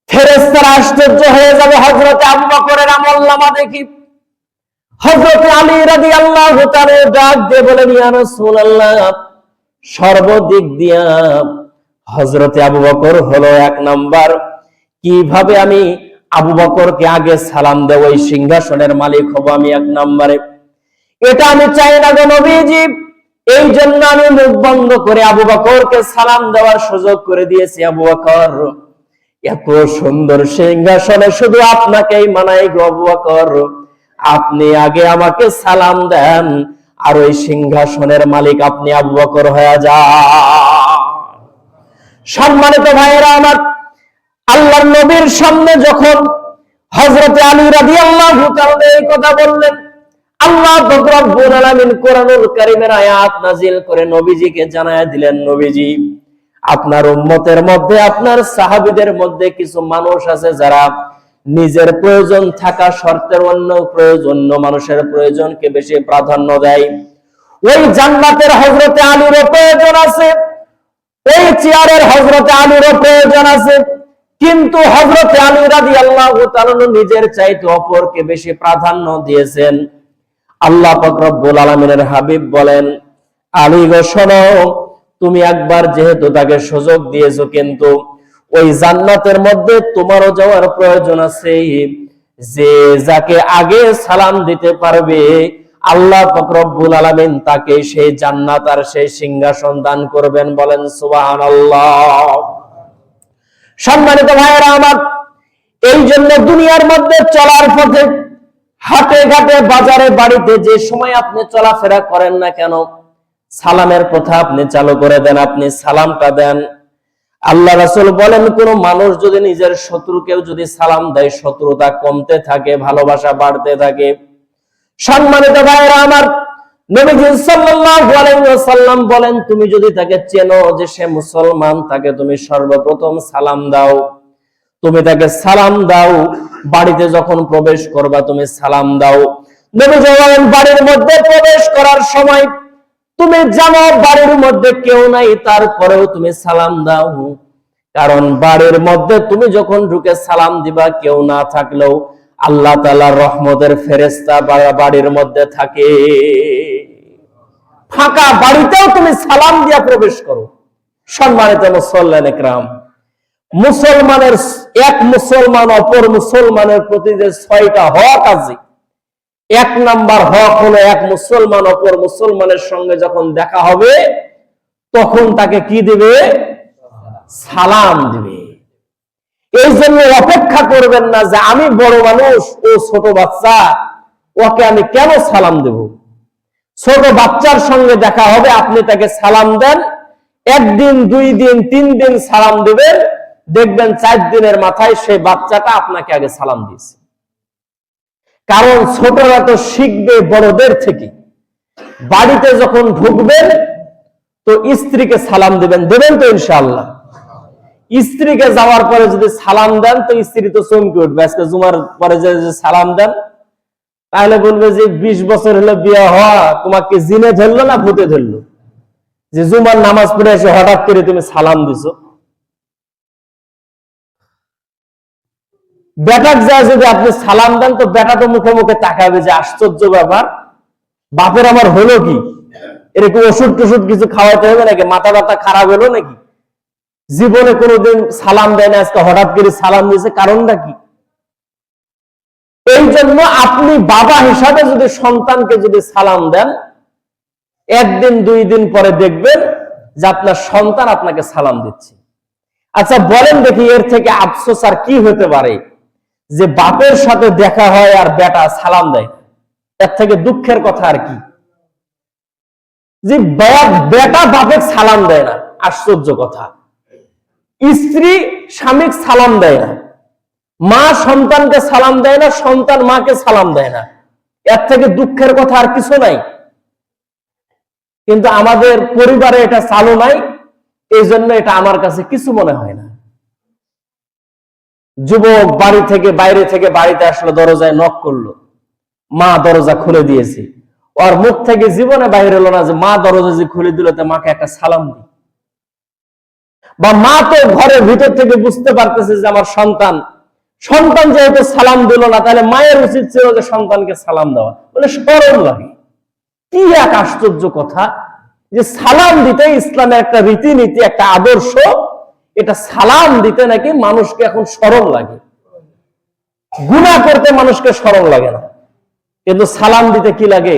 [SPEAKER 1] ফেরেশতারা আশ্চর্য হয়ে যাবে হযরত আবু বকরের আমলনামা দেখি। হযরত আলী রাদিয়াল্লাহু তাআলা ডাক দিয়ে বলেন, ইয়া রাসূলুল্লাহ, সর্বদিক দিয়া হযরত আবু বকর হলো এক নাম্বার, কিভাবে আমি আবু বকরকে আগে সালাম দেব, ওই সিংহাসনের মালিক হব আমি এক নম্বরে, এটা আমি চাই না গো নবীজি। এই জন্য আমি মুখ বন্ধ করে আবু বকরকে সালাম দেওয়ার সুযোগ করে দিয়েছি। আবু বকর, এত সুন্দর সিংহাসনে শুধু আপনাকেই মানাই গো আবু বকর, আপনি আগে আমাকে সালাম দেন, আর ওই সিংহাসনের মালিক আপনি আবু বকর হয়ে যান। সম্মানিত ভাইয়েরা আমার, আল্লাহর নবীর সামনে যখন হযরত আলী রাদিয়াল্লাহু তাআলা এই কথা বললেন, আল্লাহ পাক রব্বুল আলামিন কোরআনুল কারীমের আয়াত নাযিল করে নবীজিকে জানায়া দিলেন, নবীজি, আপনার উম্মতের মধ্যে, আপনার সাহাবীদের মধ্যে কিছু মানুষ আছে যারা নিজের প্রয়োজন থাকা শর্তের অন্য মানুষের প্রয়োজনকে বেশি প্রাধান্য দেয়। ওই জান্নাতের হযরতে আলীর প্রয়োজন আছে, ওই চেয়ারের হযরতে আলীর প্রয়োজন আছে, কিন্তু হযরতে আলী রাদিয়াল্লাহু তাআলা নিজের চাইতে অপরকে বেশি প্রাধান্য দিয়েছেন। আল্লাহ পাক রব্বুল আলামিনের হাবিব বলেন, আলী গো শোনো, তুমি একবার যেহেতু তাকে সুযোগ দিয়েছো, কিন্তু ওই জান্নাতের মধ্যে তোমারও যাওয়ার প্রয়োজন আছে। যে যাকে আগে সালাম দিতে পারবে আল্লাহ পাক রব্বুল আলামিন তাকে সেই জান্নাত আর সেই সিংহাসন দান করবেন। বলেন সুবহানাল্লাহ। সম্মানিত ভাইয়েরা আমার, এই জন্য দুনিয়ার মধ্যে চলার পথে, হাটে ঘাটে, বাজারে, বাড়িতে যে সময় আপনি চলাফেরা করেন না কেন, সালামের প্রথা আপনি চালু করে দেন, আপনি সালামটা দেন। আল্লাহ রাসূল বলেন, কোন মানুষ যদি নিজের শত্রুকেও যদি সালাম দেয়, শত্রুতা কমতে থাকে, ভালোবাসা বাড়তে থাকে। সম্মানিত ভাইয়েরা আমার, নবীজি সাল্লাল্লাহু আলাইহি ওয়াসাল্লাম বলেন, তুমি যদি তাকে চেনো যে সে মুসলমান, তাকে তুমি সর্বপ্রথম সালাম দাও। তুমি তাকে সালাম দাও, বাড়িতে যখন প্রবেশ করবা তুমি সালাম দাও। নবীজি বলেন, বাড়ির মধ্যে প্রবেশ করার সময় তুমি জানো বাড়ির মধ্যে কেউ নাই, তারপরেও তুমি সালাম দাও, কারণ বাড়ির মধ্যে তুমি যখন ঢুকে সালাম দিবা, কেউ না থাকলেও আল্লাহ তাআলার রহমতের ফেরেশতা বাড়ির মধ্যে থাকে। ফাঁকা বাড়িতেও তুমি সালাম দিয়া প্রবেশ করো। সম্মানিত মুসল্লিয়ানে কিরাম, মুসলমানের এক মুসলমান অপর মুসলমানের প্রতি যে 6টা হক আছে, এক নাম্বার হক হলো এক মুসলমান অপর মুসলমানের সঙ্গে যখন দেখা হবে তখন তাকে কি দিবে? সালাম দিবে। এই জন্য অপেক্ষা করবেন না যে আমি বড় মানুষ, ও ছোট বাচ্চা, ওকে আমি কেন সালাম দেব। ছোট বাচ্চার সঙ্গে দেখা হবে, আপনি তাকে সালাম দেন, 1 দিন 2 দিন 3 দিন সালাম দিবেন, দেখবেন 4 দিনের মাথায় সেই বাচ্চাটা আপনাকে আগে সালাম দিয়েছে। কারণ ছোটরা তো শিখবে বড়দের থেকে। বাড়িতে যখন ঢুকবেন তো স্ত্রীকে সালাম দিবেন, দেবেন তো ইনশাআল্লাহ। স্ত্রীকে যাওয়ার পরে যদি সালাম দেন তো স্ত্রী তো চমকে উঠবে। আজকে জুমার পরে যে সালাম দেন, তাহলে বলবে যে 20 বছর হলো বিয়ে হওয়া, তোমাকে জিনে ধরলো না ভূতে ধরলো, যে জুমার নামাজ পড়ে এসে হঠাৎ করে তুমি সালাম দিছো। বেটার যা যদি আপনি সালাম দেন তো বেটা তো মুখে মুখে তাকাবে যে আশ্চর্য ব্যাপার, বাপের আমার হলো কি, এরকম ওষুধ টষুধ কিছু খাওয়াতে হবে নাকি, মাথা ব্যথা খারাপ হলো নাকি, জীবনে কোনোদিন সালাম দেয় না, আজকে হঠাৎ করে সালাম দিয়েছে, কারণটা কি? এই জন্য আপনি বাবা হিসাবে যদি সন্তানকে যদি সালাম দেন, 1 দিন 2 দিন পরে দেখবেন যে আপনার সন্তান আপনাকে সালাম দিচ্ছে। আচ্ছা বলেন দেখি, এর থেকে আফসোস আর কি হতে পারে যে বাপের সাথে দেখা হয় আর বেটা সালাম দেয়? এর থেকে দুঃখের কথা আর কি যে বেটা বাপের সালাম দেয় না। আশ্চর্য কথা, স্ত্রী স্বামীকে সালাম দেয় না, মা সন্তানকে সালাম দেয় না, সন্তান মাকে সালাম দেয় না। এর থেকে দুঃখের কথা আর কিছু নাই। কিন্তু আমাদের পরিবারে এটা চালু নাই, এই জন্য এটা আমার কাছে কিছু মনে হয় না। যুবক বাড়ি থেকে বাইরে থেকে বাড়িতে আসলো, দরজায় নক করলো, মা দরজা খুলে দিয়েছে। ওর মুখ থেকে জীবনে বাইরে এলো না যে মা দরজা যে খুলে দিল তা মাকে একটা সালাম দিই। বা মা তো ঘরের ভিতর থেকে বুঝতে পারতেছে যে আমার সন্তান যেহেতু সালাম দিল না, তাহলে মায়ের উচিত ছিল যে সন্তানকে সালাম দেওয়া। বলে শরম লাগে। কি এক আশ্চর্য কথা যে সালাম দিতে ইসলামের একটা রীতিনীতি, একটা আদর্শ, এটা সালাম দিতে নাকি মানুষকে এখন শরম লাগে। গুনাহ করতে মানুষকে শরম লাগে না, কিন্তু সালাম দিতে কি লাগে?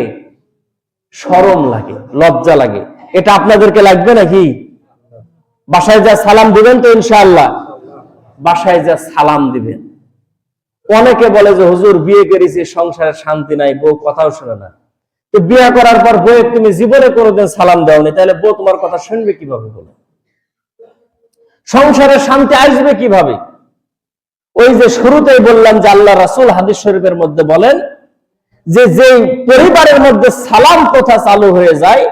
[SPEAKER 1] শরম লাগে, লজ্জা লাগে। এটা আপনাদেরকে লাগবে নাকি? বাসায় যা সালাম দিবেন তো ইনশাআল্লাহ, বাসায় যা সালাম দিবেন। অনেকে বলে যে হুজুর বিয়ে করেছি, সংসারে শান্তি নাই, বউ কথাও শুনে না। তো বিয়ে করার পর বউয়ের তুমি জীবনে কোনোদিন সালাম দাওনি, তাহলে বউ তোমার কথা শুনবে কিভাবে? বলে সংসারে শান্তি আসবে কিভাবে? ওই যে শুরুতেই বললাম যে আল্লাহ রাসূল হাদিস শরীফের মধ্যে বলেন যে যেই পরিবারের মধ্যে সালাম প্রথা চালু হয়ে যায়,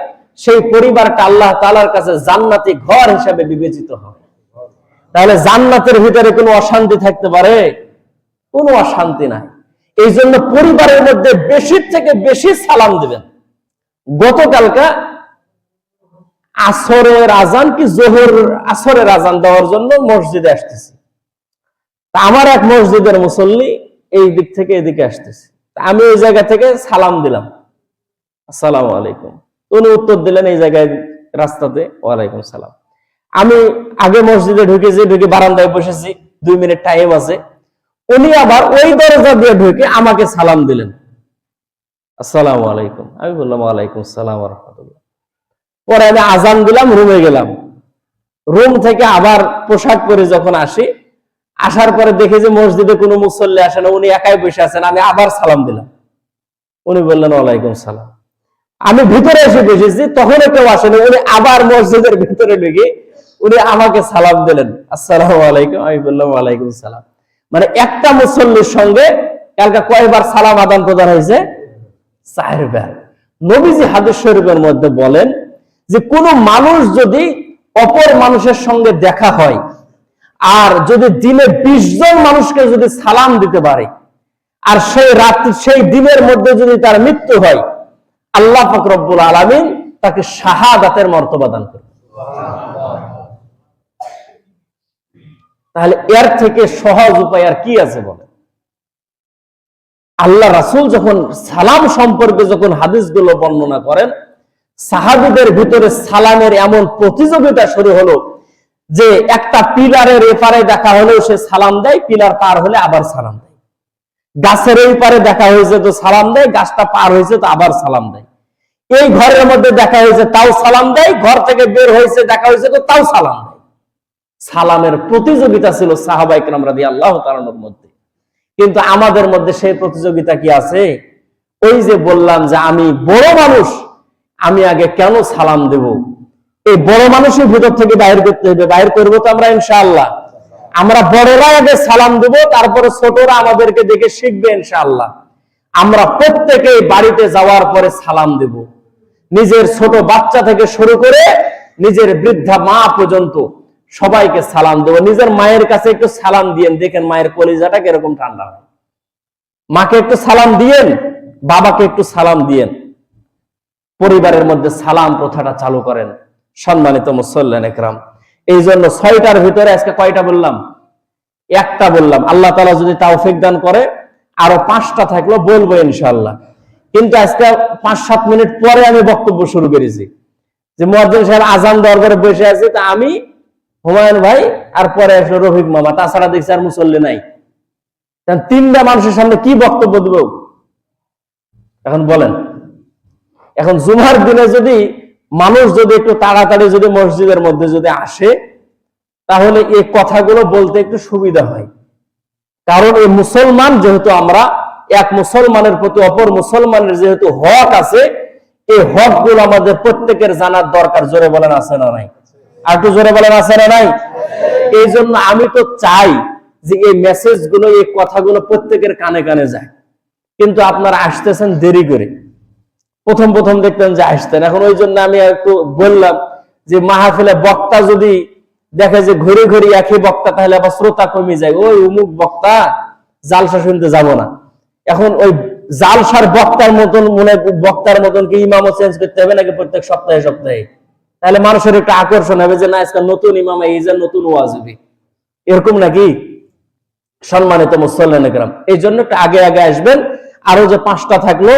[SPEAKER 1] সেই পরিবারটা আল্লাহ তাআলার কাছে জান্নাতি ঘর হিসেবে বিবেচিত হয়। তাহলে জান্নাতের ভিতরে কোনো অশান্তি থাকতে পারে? কোনো অশান্তি নাই। এই জন্য পরিবারের মধ্যে বেশি থেকে বেশি সালাম দিবেন। গতকালকা আসরের আজান কি জোহর আসরের আজান দেওয়ার জন্য মসজিদে আসতেছি। আমার এক মসজিদের মুসল্লি এই দিক থেকে এদিকে আসতেছে, আমি ওই জায়গা থেকে সালাম দিলাম, আসসালামু আলাইকুম। উনি উত্তর দিলেন এই জায়গায় রাস্তাতে, ওয়ালাইকুম সালাম। আমি আগে মসজিদে ঢুকে বারান্দায় বসেছি, 2 মিনিট টাইম আছে। উনি আবার ওই দরজা দিয়ে ঢুকে আমাকে সালাম দিলেন, আসসালামু আলাইকুম। আমি বললাম ওয়ালাইকুম সালাম ওয়া রাহমাতুল্লাহ। পরে আমি আজান দিলাম, রুমে গেলাম। রুম থেকে আবার পোশাক পরে যখন আসি, আসার পরে দেখি যে মসজিদে কোনো মুসল্লি আসে না, উনি একাই বসে আছেন। আমি আবার সালাম দিলাম, উনি বললেন ওয়ালাইকুম সালাম। আমি ভিতরে এসে বসেছি, তখন কেউ আসেনি। উনি আবার মসজিদের ভিতরে ঢুকে উনি আমাকে সালাম দিলেন, আসসালামু আলাইকুম। আমি বললাম ওয়ালাইকুম সালাম। মানে একটা মুসল্লির সঙ্গে কালকে কয়বার সালাম আদান প্রদান হয়েছে? 4 বার। নবীজি হাদিস শরীফের মধ্যে বলেন যে কোন মানুষ যদি অপর মানুষের সঙ্গে দেখা হয়, আর যদি দিনে 20 জন মানুষকে যদি সালাম দিতে পারে, আর সেই দিনের মধ্যে যদি তার মৃত্যু হয়, আল্লাহ পাক রব্বুল আলামিন তাকে শাহাদাতের মর্তবা দান করবে। তাহলে এর থেকে সহজ উপায় আর কি আছে বলে? আল্লাহ রাসূল যখন সালাম সম্পর্কে যখন হাদিসগুলো বর্ণনা করেন, সাহাবীদের ভিতরে সালামের এমন প্রতিযোগিতা শুরু হলো যে একটা পিলারের এপারে দেখা হলেও সে সালাম দেয়, পিলার পার হলে আবার সালাম দেয়। গাছের এই পারে দেখা হয়েছে তো সালাম দেয়, গাছটা পার হয়েছে তো আবার সালাম দেয়। এই ঘরের মধ্যে দেখা হয়েছে তাও সালাম দেয়, ঘর থেকে বের হয়েছে দেখা হয়েছে তো তাও সালাম দেয়। সালামের প্রতিযোগিতা ছিল সাহাবায়ে কেরাম রাদিয়াল্লাহু তাআলার মধ্যে। কিন্তু আমাদের মধ্যে সেই প্রতিযোগিতা কি আছে? ওই যে বললাম যে আমি বড় মানুষ, আমি আগে কেন সালাম দেব? এই বড় মানুষের ভিতর থেকে বাইরে করতে হবে, বাইরে করবো তো আমরা ইনশাআল্লাহ। আমরা বড়রা আগে সালাম দেব, তারপরে ছোটরা আমাদেরকে দেখে শিখবে ইনশাআল্লাহ। আমরা প্রত্যেকে বাড়িতে যাওয়ার পরে সালাম দেব। নিজের ছোট বাচ্চা থেকে শুরু করে নিজের বৃদ্ধা মা পর্যন্ত সবাইকে সালাম দেব। নিজের মায়ের কাছে একটু সালাম দিয়েন, দেখেন মায়ের কলিজাটা কিরকম ঠান্ডা হয়। মাকে একটু সালাম দিয়েন, বাবাকে একটু সালাম দিয়েন। পরিবারের মধ্যে সালাম প্রথাটা চালু করেন সম্মানিত মুসল্লিয়ান একরাম। এই জন্য 6টার ভিতরে আজকে কয়টা বললাম? 1টা বললাম। আল্লাহ তাআলা যদি তৌফিক দান করে আরো 5টা থাকলো বলবো ইনশাআল্লাহ। কিন্তু আজকে 5-7 মিনিট পরে আমি বক্তব্য শুরু করেছি যে মুয়াজ্জিন সাহেব আজান দেওয়ার পরে বসে আছে, তা আমি হুমায়ুন ভাই আর পরে আসলো রফিক মামা, তাছাড়া দেখছি আর মুসল্লি নাই। 3টা মানুষের সামনে কি বক্তব্য দেব এখন বলেন? এখন জুমার দিনে যদি মানুষ যদি একটু তাড়াতাড়ি যদি মসজিদের মধ্যে যদি আসে, তাহলে এই কথাগুলো বলতে একটু সুবিধা হয়। কারণ এই মুসলমান যেহেতু আমরা, এক মুসলমানের প্রতি অপর মুসলমানের যেহেতু হক আছে, এই হক গুলো আমাদের প্রত্যেকের জানার দরকার। জোরে বলেন আছে না নাই? আর একটু জোরে বলেন আছে না নাই? এই জন্য আমি তো চাই যে এই মেসেজ গুলো, এই কথাগুলো প্রত্যেকের কানে কানে যায়। কিন্তু আপনারা আসতেছেন দেরি করে। প্রথম দেখতেন যে আসতেন। এখন ওই জন্য আমি একটু বললাম যে মাহফিলে বক্তা যদি দেখে যে ঘুরে ঘুরে একই বক্তা, তাহলে আবার শ্রোতা কমে যায়, ওই অমুক বক্তা, জালসা শুনতে যাব না। এখন ওই জালসার বক্তার মতন বক্তার মতন কি ইমামও চেঞ্জ করতে হবে নাকি প্রত্যেক সপ্তাহে সপ্তাহে? তাহলে মানুষের একটা আকর্ষণ হবে যে না, আজকে নতুন ইমাম, এই যে নতুন ওয়াজ হবে, এরকম নাকি? সম্মানিত মুসল্লিয়ান কিরাম, এই জন্য একটু আগে আগে আসবেন। আরো যে 5টা থাকলো,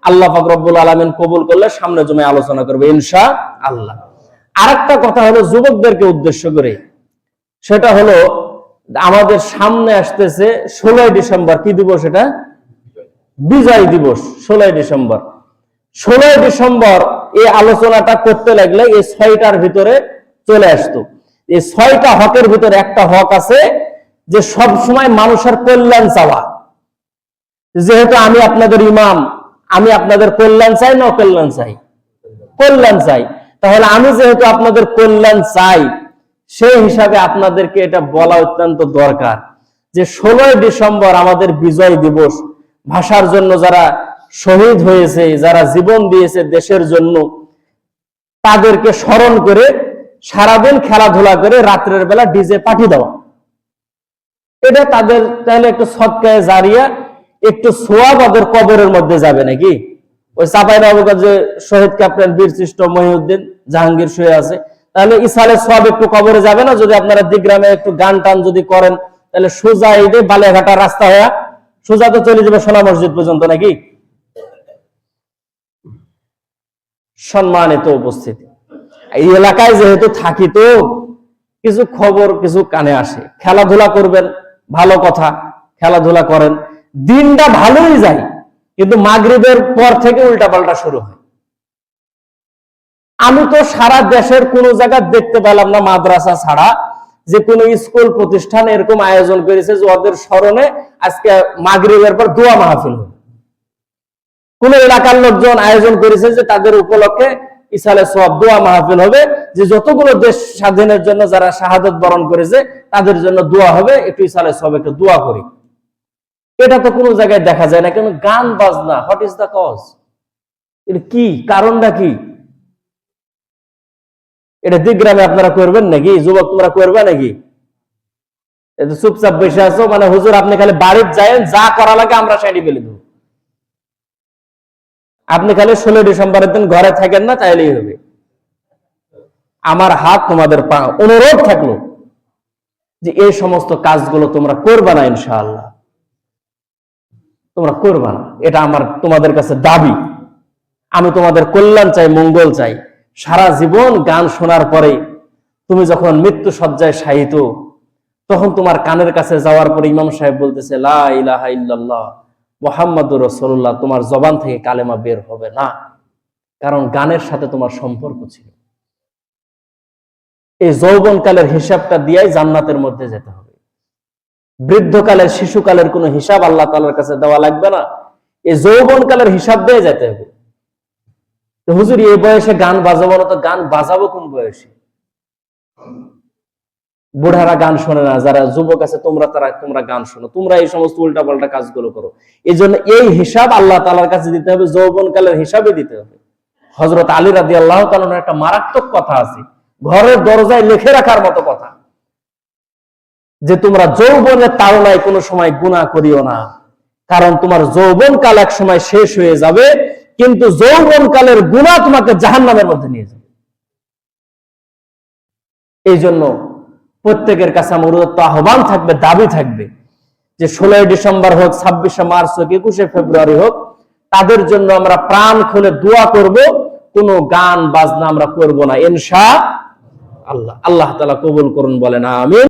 [SPEAKER 1] আল্লাহ পাক রব্বুল আলামিন কবুল করলে সামনে জমে আলোচনা করবে ইনশাআল্লাহ। আরেকটা কথা হলো যুবকদেরকে উদ্দেশ্য করে, সেটা হলো আমাদের সামনে আসতেছে 16 ডিসেম্বর। কি দিবস এটা? বিজয় দিবস। 16 ডিসেম্বর। 16 ডিসেম্বর এই আলোচনাটা করতে লাগলে এই 6টার ভিতরে চলে আসতো। এই 6টা হকের ভিতরে একটা হক আছে যে সব সময় মানুষের কল্যাণ চাওয়া। যেহেতু আমি আপনাদের ইমাম, আমি আপনাদের কল্যাণ চাই না অকল্যাণ চাই? কল্যাণ চাই। তাহলে আমি যেহেতু আপনাদের কল্যাণ চাই, সেই হিসাবে আপনাদেরকে এটা বলা অত্যন্ত দরকার যে 16 ডিসেম্বর আমাদের বিজয় দিবস। ভাষার জন্য যারা শহীদ হয়েছে, যারা জীবন দিয়েছে দেশের জন্য, তাদেরকে স্মরণ করে সারাদিন খেলাধুলা করে রাত্রের বেলা ডিজে পার্টি দেওয়া, এটা তাদের তাহলে একটু সদকায়ে জারিয়া, একটু সোয়াব ওদের কবরের মধ্যে যাবে নাকি? ওই চাঁপাইনবাবগঞ্জে যে শহীদ ক্যাপ্টেন বীরশ্রেষ্ঠ মহিউদ্দিন জাহাঙ্গীর শুয়ে আছে, তাহলে ইসালের সোয়াব একটু কবরে যাবে না? যদি আপনারা দিগ্রামে একটু গান টান যদি করেন, তাহলে সোজা ঈদে বালিয়াঘাটা রাস্তা হয়ে সোজা তো চলে যাবে সোনা মসজিদ পর্যন্ত নাকি? সম্মানিত উপস্থিতি, এই এলাকায় যেহেতু থাকি, তো কিছু খবর কিছু কানে আসে। খেলাধুলা করবেন, ভালো কথা, খেলাধুলা করেন, দিনটা ভালোই যায়, কিন্তু মাগরিবের পর থেকে উল্টাপাল্টা শুরু হয়। আমি তো সারা দেশের কোন জায়গায় দেখতে পেলাম না মাদ্রাসা ছাড়া যে কোন স্কুল প্রতিষ্ঠান এরকম আয়োজন করেছে যে ওদের স্মরণে আজকে মাগরিবের পর দোয়া মাহফিল হবে। কোন এলাকার লোকজন আয়োজন করেছে যে তাদের উপলক্ষে ইসালে সওয়াব দোয়া মাহফিল হবে, যে যতগুলো দেশ স্বাধীনের জন্য যারা শাহাদত বরণ করেছে তাদের জন্য দোয়া হবে, একটু ইসালে সওয়াব একটু দোয়া করি। এটা তো কোনো জায়গায় দেখা যায় না। কেন গান বাজনা? What is the cause? এটা কি কারণটা কি? এটা দিগ্রামে আপনারা করবেন নাকি? যুবক তোমরা করবে নাকি? চুপচাপ বসে আছো, মানে হুজুর আপনি খালি বাড়ির যায়েন, যা করা লাগে আমরা সাইডে ফেলে দেবো, আপনি খালি 16 ডিসেম্বরের দিন ঘরে থাকেন না, তাইলেই হবে। আমার হাত তোমাদের পা, অনুরোধ থাকলো যে এই সমস্ত কাজগুলো তোমরা করবে না, ইনশাআল্লাহ তোমরা করবে না। এটা আমার তোমাদের কাছে দাবি। আমি তোমাদের কল্যাণ চাই, মঙ্গল চাই। সারা জীবন গান শোনার পরে তুমি যখন মৃত্যু শয্যায় শায়িত, তখন তোমার কানের কাছে যাওয়ার পরে ইমাম সাহেব বলতেছে লা ইলাহা ইল্লাল্লাহ মুহাম্মাদুর রাসূলুল্লাহ, তোমার জবান থেকে কালেমা বের হবে না, কারণ গানের সাথে তোমার সম্পর্ক ছিল। এই যৌবনকালের হিসাবটা দিয়াই জান্নাতের মধ্যে যেতে হবে। বৃদ্ধকালের, শিশুকালের কোনো হিসাব আল্লাহ তাআলার কাছে দেওয়া লাগবে না, এই যৌবনকালের হিসাব দিয়ে যেতে হবে। তো হুজুর এই বয়সে গান বাজাবো না, তো গান বাজাবো কোন বয়সে? বুড়ারা গান শোনে না, যারা যুবক আছে তোমরা গান শোনো, তোমরা এই সমস্ত উল্টাপাল্টা কাজগুলো করো। এই জন্য এই হিসাব আল্লাহ তাআলার কাছে দিতে হবে, যৌবনকালের হিসাবে দিতে হবে। হযরত আলী রাদিয়াল্লাহু তাআলার একটা মারাত্মক কথা আছে, ঘরের দরজায় লিখে রাখার মতো কথা, যে তোমরা যৌবনের তাড়নায় কোনো সময় গুনাহ করিও না, কারণ তোমার যৌবনকাল এক সময় শেষ হয়ে যাবে, কিন্তু যৌবনকালের গুনাহ তোমাকে জাহান্নামের মধ্যে নিয়ে যাবে। এই জন্য প্রত্যেকের কাছে আমার আহ্বান থাকবে, দাবি থাকবে যে 16 ডিসেম্বর হোক, 26শে মার্চ হোক, 21শে ফেব্রুয়ারি হোক, তাদের জন্য আমরা প্রাণ খুলে দোয়া করব, কোনো গান বাজনা আমরা করব না ইনশাআল্লাহ। আল্লাহ তাআলা কবুল করুন, বলেন আমিন।